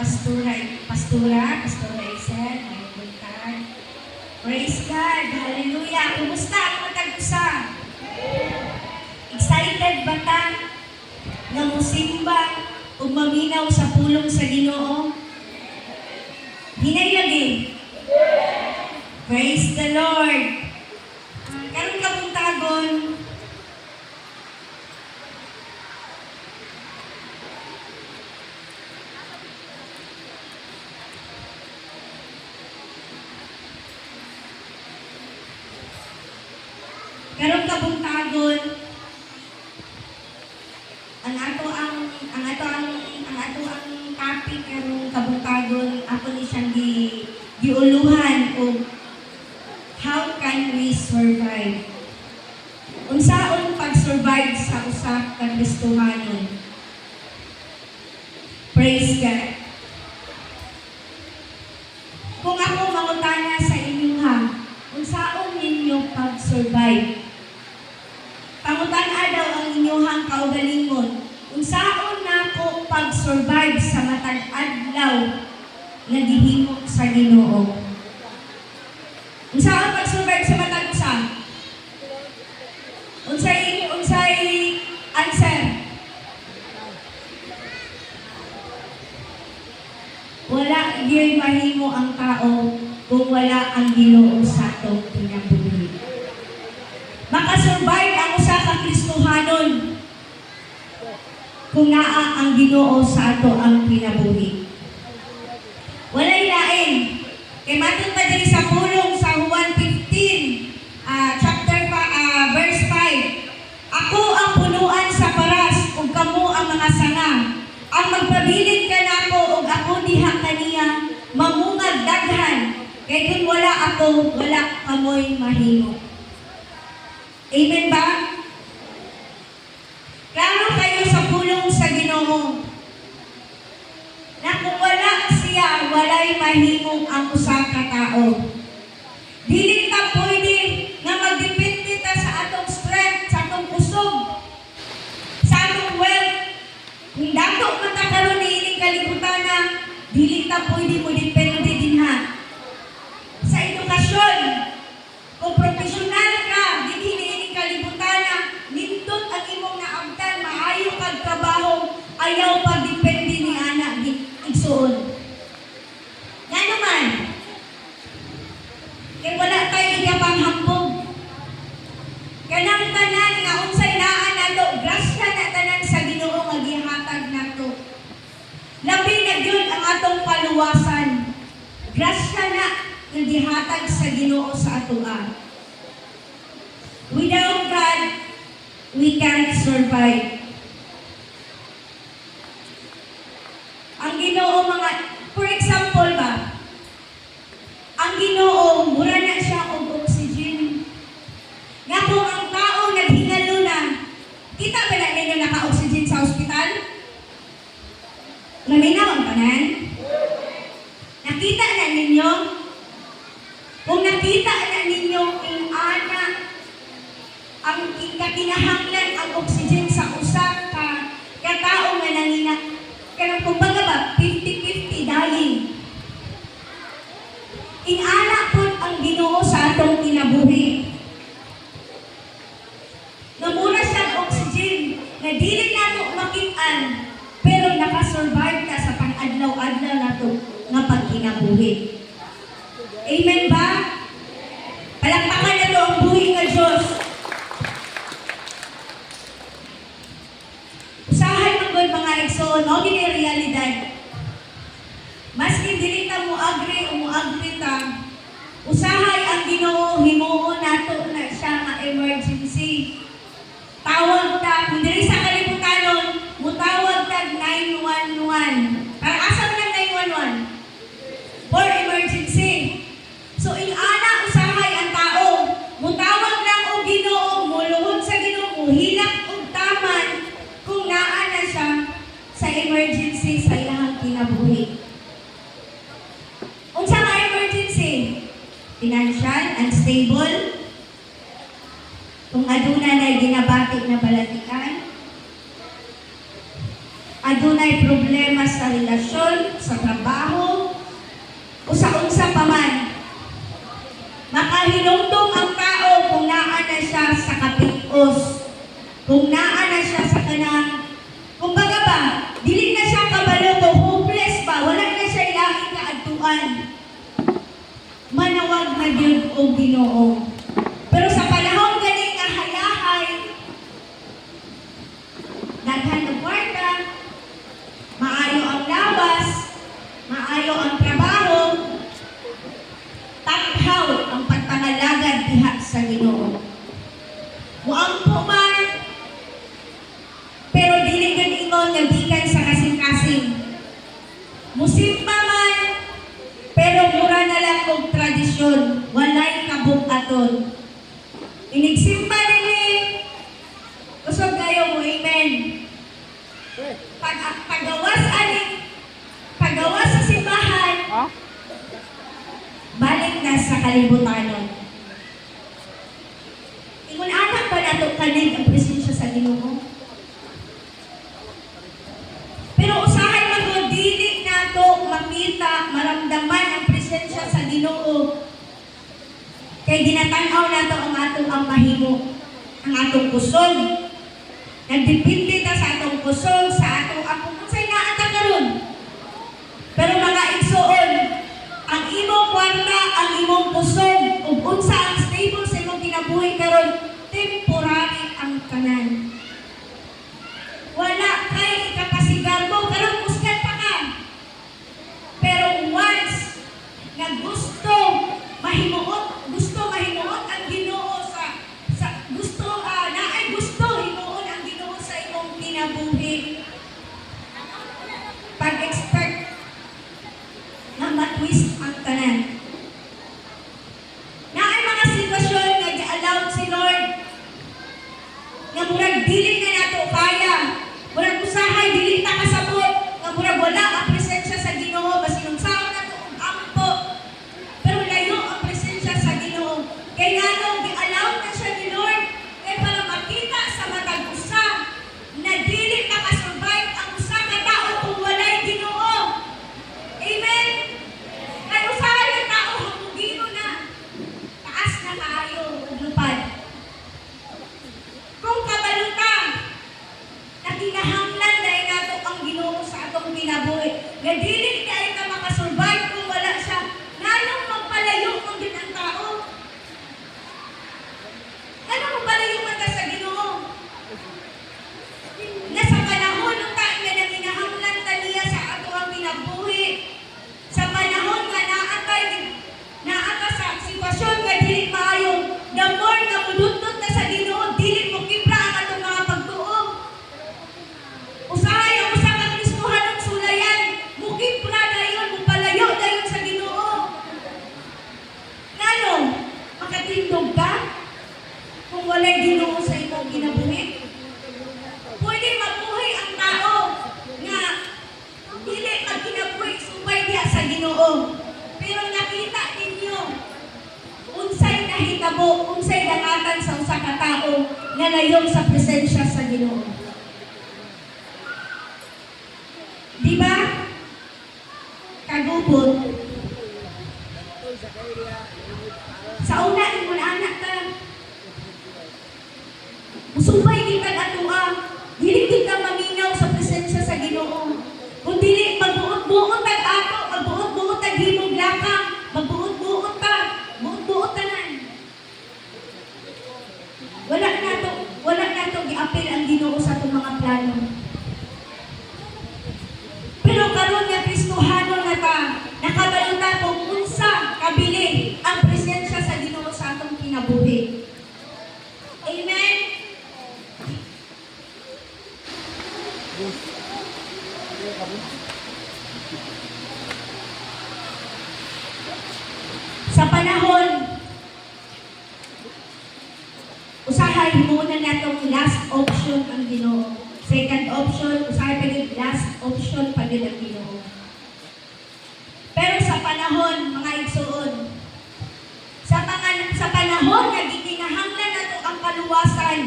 Pastora Isel, may buntag. Praise God, hallelujah. Kumusta ang matag-usa? Excited ba ta nga musimba ug maminaw sa pulong sa Ginoo? Hinay lagi. Praise the Lord. Karon ka buntagon, ang topic karong kabuntagon ako ni siyang giuluhan og how can we survive? Unsaon pag-survive sa usa ka Kristohanon? Praise God. Kung ako mangutana sa inyo ha, unsaon ninyo pag-survive? Pangutan-a daw ang inyong kaugalingon. Unsaon nako pag-survive sa matag adlaw nga gihimo sa Ginoo? Unsaon pag-survive sa matag usa? Unsay answer? Wala gyud mahimo ang tao kung wala ang Ginoo sa atong kinabuhi. Makasurvive ang usa ka Kristohanon kung naa ang Ginoo sa ato ang kinabuhi. Walay lain. Kay matod pa diri sa pulong sa Juan 15, verse 5. Ako ang punuan sa paras ug kamo ang mga sanga. Ang magpabilin kanako ug ako diha kaniya mamungad daghan. Kay kun wala ako, wala kamoy mahimo. Amen ba? Klaro kayo sa pulong sa Ginoo na kung wala siya, walay mahimong ang usa ka tao. Dili ta pwede nga magdepende ta sa atong strength, sa atong kusog, sa atong wealth. Kung dato man ta karon niining kalibutan na, dili ta pwede mo depende dinha. Sa edukasyon, kung profesional ka, dili niining kalibutan na, nindot ang imong naabtan, maayo kag trabaho, ayaw pagdepende ni anak igsuon. Nga naman, kaya wala tayo gapang hambog. Kanang tanan nga unsay naa nato, grasya na tanan sa Ginoo nga gihatag nato. Labi na gyud ang atong kaluwasan. Grasya na nga gihatag sa Ginoo sa atoa. Without God, we can't survive. Ang Ginoo for example ba, ang Ginoo, mura na siya og oxygen. Nga kung ang tao naghingalo na, kita ba na ninyo naka-oxygen sa ospital? Laminaw ang tanan? Nakita na ninyo? Kung nakita na ninyo ang anak, ang kinahanglan ang oxygen sa usa ka tao nga nangina, kaya kumbaga ba, 50-50 dying. Inana po ang Ginoo sa atong kinabuhi. Namura siya oxygen, na dili nato makitaan, pero nakasurvive ka sa pang-adlaw-adlaw nato nga pagkinabuhi. Amen ba? Palakpakan na to ang buhi nga Diyos. Usahay magod mga igsoon, o gini realidad. Maski dili ta mo agri o mo agri ta, usahay ang Ginoo himuon nato na siya nga emergency. Tawag ta, kung diri sa kalibutanon, mutawag ta 911. Para asa man ang 911? For emergency. So ana usahay ang tao, mutawag lang og Ginoo, muluhod sa Ginoo, hilak og taman kung naa na siya sa emergency sa ilahang kinabuhi. Unsa nga emergency? Financial, unstable. Kung aduna na ginabatik na balatikan. Adunay problema sa relasyon, sa trabaho. Kung naa na siya sa kanang, kumbaga ba, dili na siya kabalo kung hopeless ba, wala na siya ilahing kaadtuan. Manawag na gyud og Ginoo. Pero sa panahon gani nga hayahay, daghan ng kwarta, maayo ang lawas, maayo ang trabaho, takhaw ang pagpangalagad diha sa Ginoo. Muampo man, pero dili gud ingon nga gikan sa kasing-kasing. Musimba man, pero mura na lang og tradisyon, walay kabug-aton. Inigsimba nini, kusog kayo mo, amen. Pagawas sa simbahan, balik na sa kalibutanon. Ingon anak ba nato kanig ang presensya sa Ginoo? Pero usahay man mo, dili nato makita, maramdaman ang presensya sa Ginoo. Kay ginatanaw nato ang atong ang mahimo, ang atong kusog. Nagdepende ta sa atong kusog, sa atong unsay naata karon. Pero mga igsoon, ang imong kwarta, ang imong kusog, ug unsa ang stable sa imong kinabuhi karon, temporary ang tanan. Wala kay ikapasigar mo, karon muskat pa ka. Pero once na gusto mahimuot ang Ginoo sa gusto naay gusto himuon ang Ginoo sa imong kinabuhi. Pag-expect na matwist ang tanan. Naay mga sitwasyon nga gi-allow si Lord nga murag dili na nato kaya, murag usahay dili ta kasabot, nga murag wala ang presensya sa Ginoo basin unsaon nato og ampo. Pero layo ang presensya sa Ginoo. Kay ngano gi-allow na siya ni Lord kay para makita sa matag usa na dili makasurvive ang usa ka tawo kung walay Ginoo. Amen. Kay usahay ang tao hamugino na. Taas na kaayo ug lupad. Kung kabaluta, na kinahanglan dahil nato ang Ginoo sa atong kinabuhi. Nga dili kay ka makasurvive kung wala siya. Nganong magpalayo kung din ang tao? Nganong magpalayo man ta sa Ginoo? Nga sa panahon ng tayo nga nanginahanglan ta niya sa ato ang kinabuhi. Sa panahon nga naata sa sitwasyon nga dili maayo, the more nga mududot na sa Ginoo, dili mo kibra ang atong mga pagtuo. Usahay ang usa ka Kristohanong sulayan, mukibra dayon, mupalayo dayon sa Ginoo. Ngano? Makatindog ka? Kung walay Ginoo sa imong kinabuhi? Pwede mabuhay ang tao nga dili magkinabuhi subay diha sa Ginoo. Pero nakita ninyo unsay nahitabo, unsay dangatan sa usa ka tawo nga layo sa presensya sa Ginoo. Di ba? Kagubot. Sa una imong anak ka. Musubay kita atua. Dili kita maminaw sa presensya sa Ginoo. Kung dili magbuot-buot tag ato, magbuot-buot tag himog lakang, magbuot-buot ta, buot-buot tanan. Wala nato giapil ang Ginoo sa atong mga plano. Pero karon nga Kristohano na ta, nakabalota kung unsa kabili ang presensya sa Ginoo sa atong kinabuhi. Amen. Sa panahon, usahay muna natong last option ang Ginoo. Second option, usahay pa yung last option pa din ang Ginoo. Pero sa panahon, mga igsoon, sa panahon na gikinahanglan nato ang kaluwasan,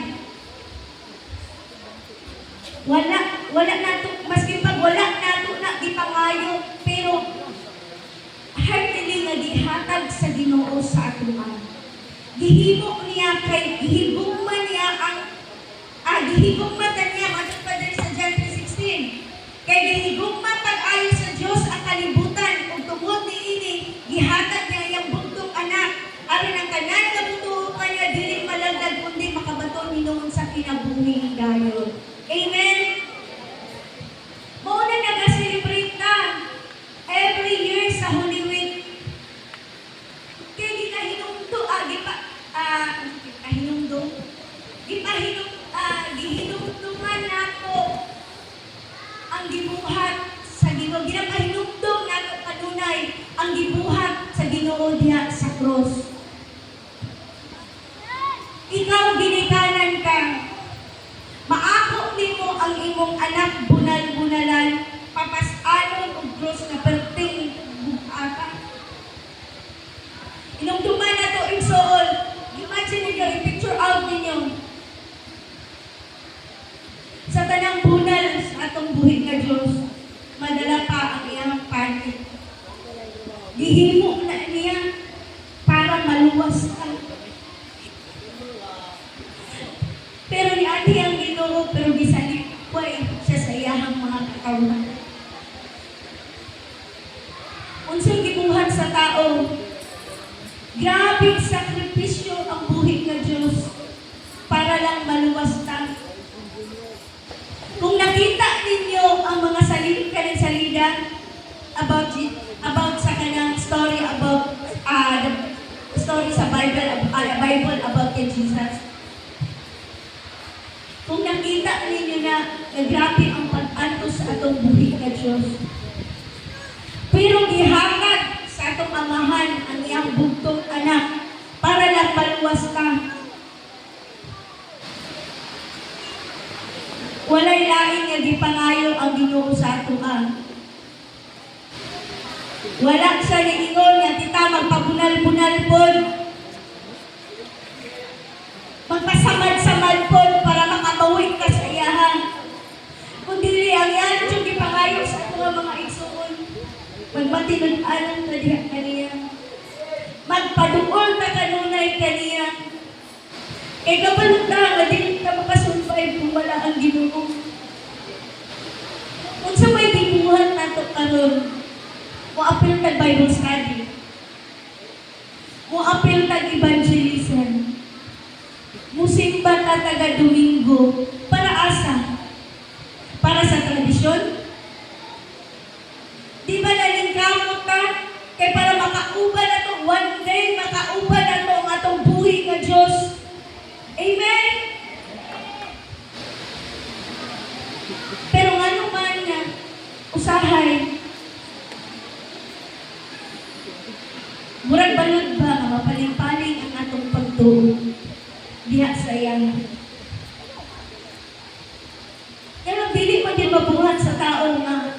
wala nato, maski pag wala nato na di pangayo, pero heartily nga gihatag sa Ginoo sa atuan. Gihimo niya kay gihigugma niya ang gihigugma niya matod pa diri sa John 3:16. Kay gihigugma pag-ayo sa Dios ang kalibutan ug tungod niini gihatag niya iyang bugtong anak aron ang tanan nga butuhan niya dili malaglag kundi makabaton hinuon sa kinabuhi dayon. Amen. Mao na nag-celebrate na every year sa Holy Week. Kay gihinumduman nako ang gibuhat sa Ginoo. Ginapahinumdum nato kanunay ang gibuhat sa Ginoo diha sa cross. Ikaw ginikanan ka. Maako nimo ang imong anak bunal-bunalan papasalon og cross na perting bugata. Inumduman na to igsoon. Imagine ninyo, i-picture out ninyo. Sa tanang bunal sa atong buhig nga Diyos, madala pa ang iyang party. Gihimo na niya para maluwas ka. Pero ni ati ang Ginoo, pero gisalikway siya sa iyahang mga katawan. Unsay gibuhat sa tao, grabing sakripisyo ang buhig nga Diyos para lang maluwas ta. Kung nakita ninyo ang mga kanang salida about sa kanang story about the story sa Bible about kay Jesus. Kung nakita ninyo na grabe ang pag-antos sa atong buhig nga Diyos. Pero gihangad sa atong amahan ang iyang bugtong anak para lang maluwas ka. Walay lain nga gipangayo ang Ginoo sa ato Wala siya niingon nga kita magpabunal-bunal pod. Magpasamad-samad pod para makatawid ka sa iyahan. Kundi ang yan yung gipangayo sa ato mga igsoon. Magmatinud-anan ka diha kaniya. Magpaduol ka kanunay kaniya. Kay kabalot na nga dili ka makasurvive kung wala ang Ginoo. Kung sa may gibuhat nato karon, mo apil tag Bible study. Mo apil tag evangelism. Mo simba ta taga Domingo para asa? Para sa tradisyon? Di ba nalingkamot ka? Kay para makauban na to, one day makauban na to ang atong buhi nga Diyos. Amen? Pero nga naman nga, usahay, murag balod ba nga mapaling-paling ang atong pagtuo diha sa iyan. Pero dili man din mabuhat sa tao nga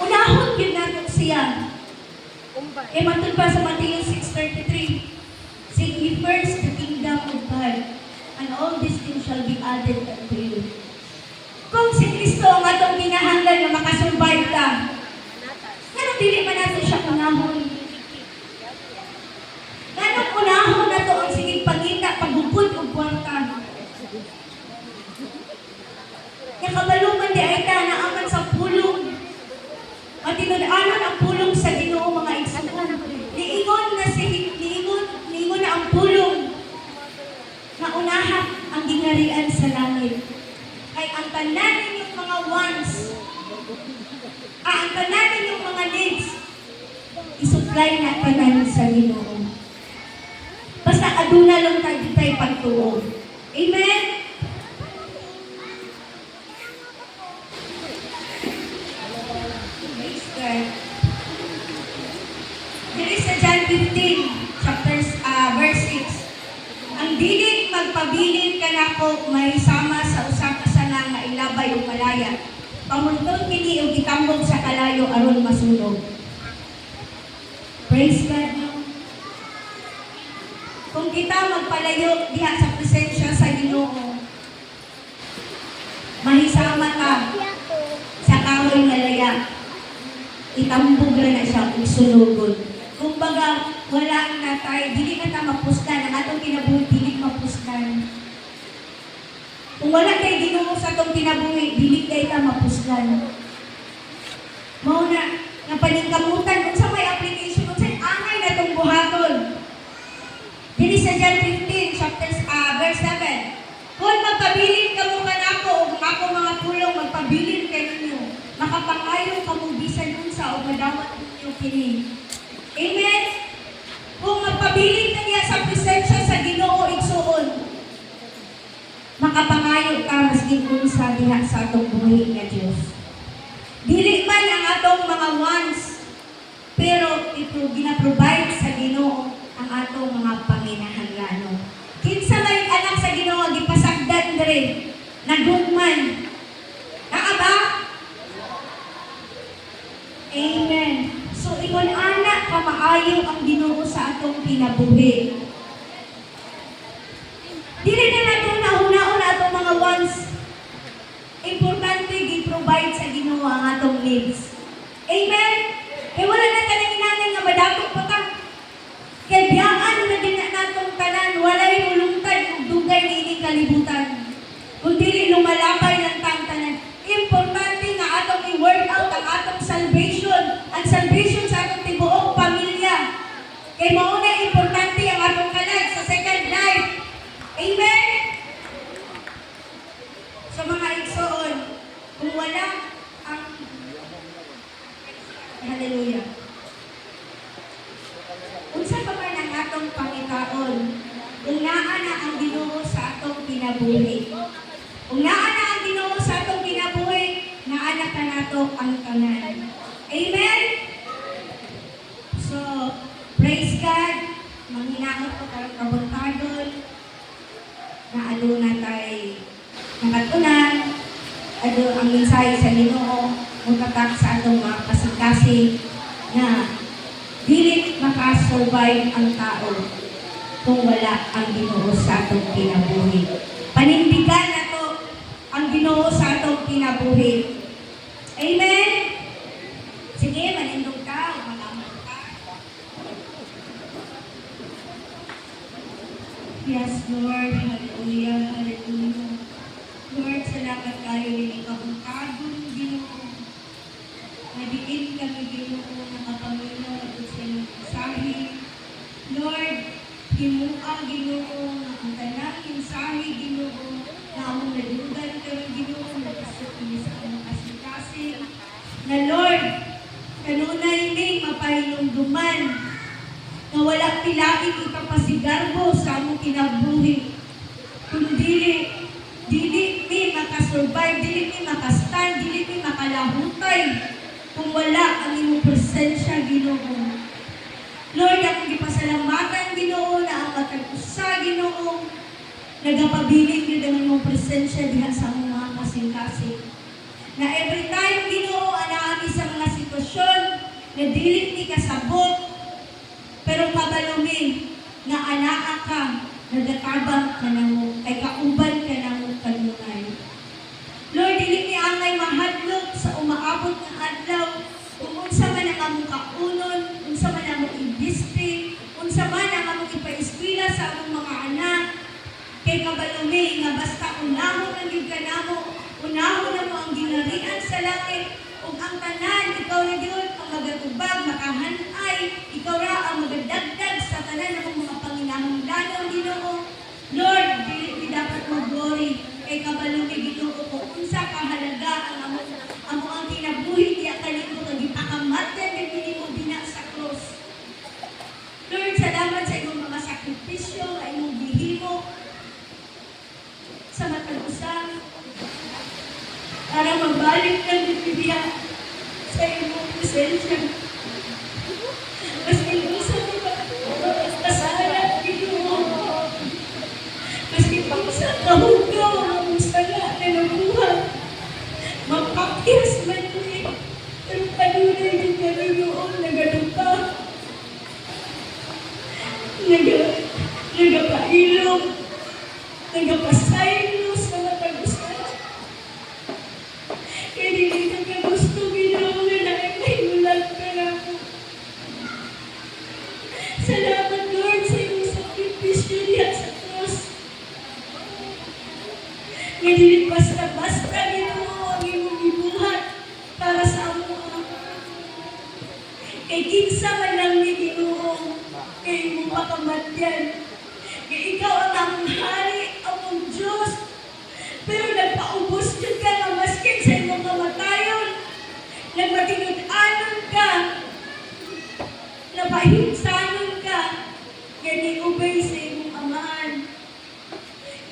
unahon yun natin siya. Matod pa sa Matthew 6:33, seek ye first the kingdom of God, and all these things shall be added unto you. Kung si Kristo ang atong ginahanglan na makasurvive ka, ganun dili man natin siya unahon. Ganun unahon na to ang sigig pangita, pagbukod o kwarta. Nakabaluman di ay ta na aman sa pulong. Matinud-anon ang pulong sa Ginoo mga igsoon. Niingon na ang pulong na unahan ang gingharian sa langit. Kay ang tanan ninyong mga wants, ang tanan ninyong mga needs, isupply na tanan sa Ginoo. Basta aduna lang tayo pagtuo. Amen? Dili sa John 15, verse 6. Ang dili magpabilin ka nako mahisama sa usa ka sana nga ilabay o malaya. Pamuntod kini og gitambog sa kalayo aron masunog. Praise God. No? Kung kita magpalayo diha sa presensya sa Ginoo, mahisama ka sa kahoy nga laya. Itambog na siya ug sunugon. Kumbaga, wala na tayo, dili na ta mapustan, ang atong kinabuhi dili mapustan. Kung wala kay Ginoo sa atong kinabuhi, dili kay ta mapuslan. Mao na nga paningkamutan unsa may application unsay angay natong buhaton. Dili sa John 15 verse 7. Kung magpabilin kamo kanako ug ako mga pulong magpabilin kaninyo, makapangayo kamo bisan unsa ug madawat ninyo kini. Amen. Kung magpabilin ka niya sa presensya sa Ginoo igsuon, makapangayo ka maski unsa diha sa atong buhi nga Dios. Dili man ang atong mga wants, pero ito gina-provide sa Ginoo ang atong mga panginahanglanon. Kinsa may anak sa Ginoo gipasagdan diri, nagugman. Naa ba? Amen. So ingon anak ka maayo ang Ginoo sa atong kinabuhi. Dili na nato nahunaon atong mga wants. Importante gi-provide sa Ginoo ang atong needs. Amen. Kaya wala na tanang inanay nga madakot pa ta. Kaya biyaan na din na natong tanan, walay mulungtad ug dugay na ining kalibutan. Kung dili lumalabay ng tanan. Importante nga atong i-work out ang atong salvation. Ang salvation sa atong tibuok pamilya. Kaya mauna importante ang atong kalag sa second life. Amen? Sa mga igsoon, kung wala ang hallelujah. Unsa pa man ang atong pangitaon, kung naa na ang Ginoo sa atong kinabuhi. Kung naa na ang Ginoo sa atong kinabuhi, naa na ka nato ang tanan. Amen? So, praise God. Manghinaot ko karong kabuntagon na aduna tay nakatunan, ado ang mensahe sa Ginoo mutatak sa atong mga kasing-kasing na dili makasurvive ang tao kung wala ang Ginoo sa atong kinabuhi. Panindigan nato ang Ginoo sa atong kinabuhi. Amen? Sige, manindog ka, malaman ka. Yes, Lord. Hallelujah. Hallelujah. Lord, salamat kayo rin kabungkabong Ginoo. Nadiin kami Ginoo na kapamilya at sa iyong mensahe. Lord, himuang Ginoo na ang tanang mensahe Ginoo na among nadugan kami Ginoo na gusto kami sa among kasing-kasing. Na Lord, kanunay ning mapahinumduman na wala pilaing ipapasigarbo sa among kinabuhi. Kung dili mi makasurvive, dili mi makastand, dili mi makalahutay kung wala ang imong presensya Ginoo. Lord, akong gipasalamatan Ginoo na ang matag usa Ginoo nagapabilin gyud ang imong presensya diha sa among mga kasing-kasing. Na every time Ginoo anaami sa mga sitwasyon na dili ni kasabot, pero kabalumi nga anaa ka, nagatabang ka namo, kay kauban ka namo kanunay. Lord, dili ni angay mahadlok sa umaabot ng adlaw, kung unsa man ang among kaunon, unsa man ang among industry, unsa man ang among ipaeskwela sa among mga anak, kay kabalumi nga basta unahon ang gyud kanamo, unahon na mo ang ginarian sa langit, ug ang tanan, ikaw na gyud ang magatubag, makahanay, ikaw ra ang magadagdag sa tanan ng mga panginahanglanon Ginoo. Lord, dili dapat mag-glory kay kabalumi Ginoo kung unsa kahalaga ang amo ang kinabuhi diya kanimo nga gipakamatyan kay pinimo dina sa cross. Lord, salamat sa imong mga sakripisyo nga imong gihimo sa matag usa para mabalik ng bibiya sa imong presensya. Mas inusa mo ba kasalat Ginoo? Mas ipangsa kahugaw ang sala na nabuhat. Mapakyas man rin. Pero kanunay yung Panginoon nagaduka. Nagapailog. Nagapasaylo sa matag-usa. Kaya dili ka gusto Ginoo na naimulag ka na ako. Kay kinsa man lang ni Ginoo, kay mo makamatyan. Kay ikaw ang among hari, among Diyos. Pero nagpaubos jud ka nga maskin sa imong kamatayon. Nagmatinud-anon ka. Napahimsanon ka. Kaya ni-obey sa imong amahan.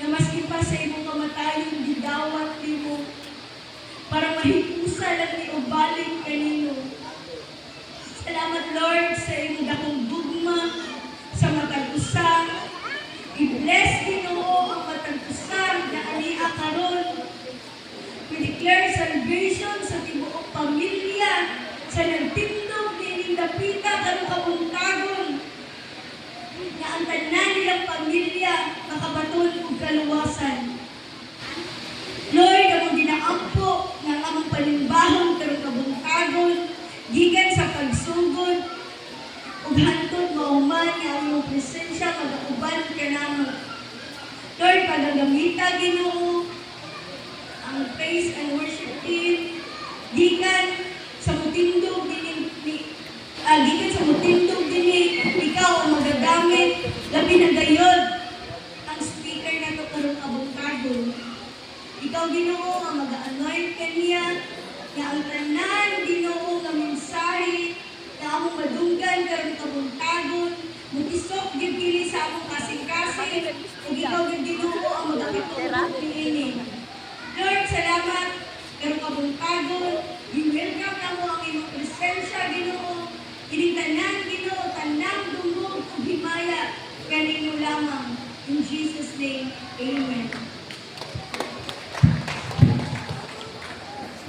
Nga maski pa sa imong kamatayon, gidawat nimo para mahipusa lang ni ubalik kanino. Salamat Lord sa imong dakong gugma sa matag usa. I-bless Ginoo ang matag usa na ania karon. We declare salvation sa tibuok pamilya sa nagtindog ni dapita karon kabuntagon. Na ang tanan nilang pamilya makabaton og kaluwasan. Lord, among ginaampo ng among panimbahong karong kabuntagon gikan sa pagsugod ug hantod mauman nga among presensya magauban kanamo. Lord, pagagamita Ginoo ang praise and worship team gikan sa mutindog gikan sa mutindog dinhi ikaw ang magagamit labi na gayod ang speaker nato karong kabuntagon. Ikaw Ginoo ang mag-anoint kaniya nga ang tanan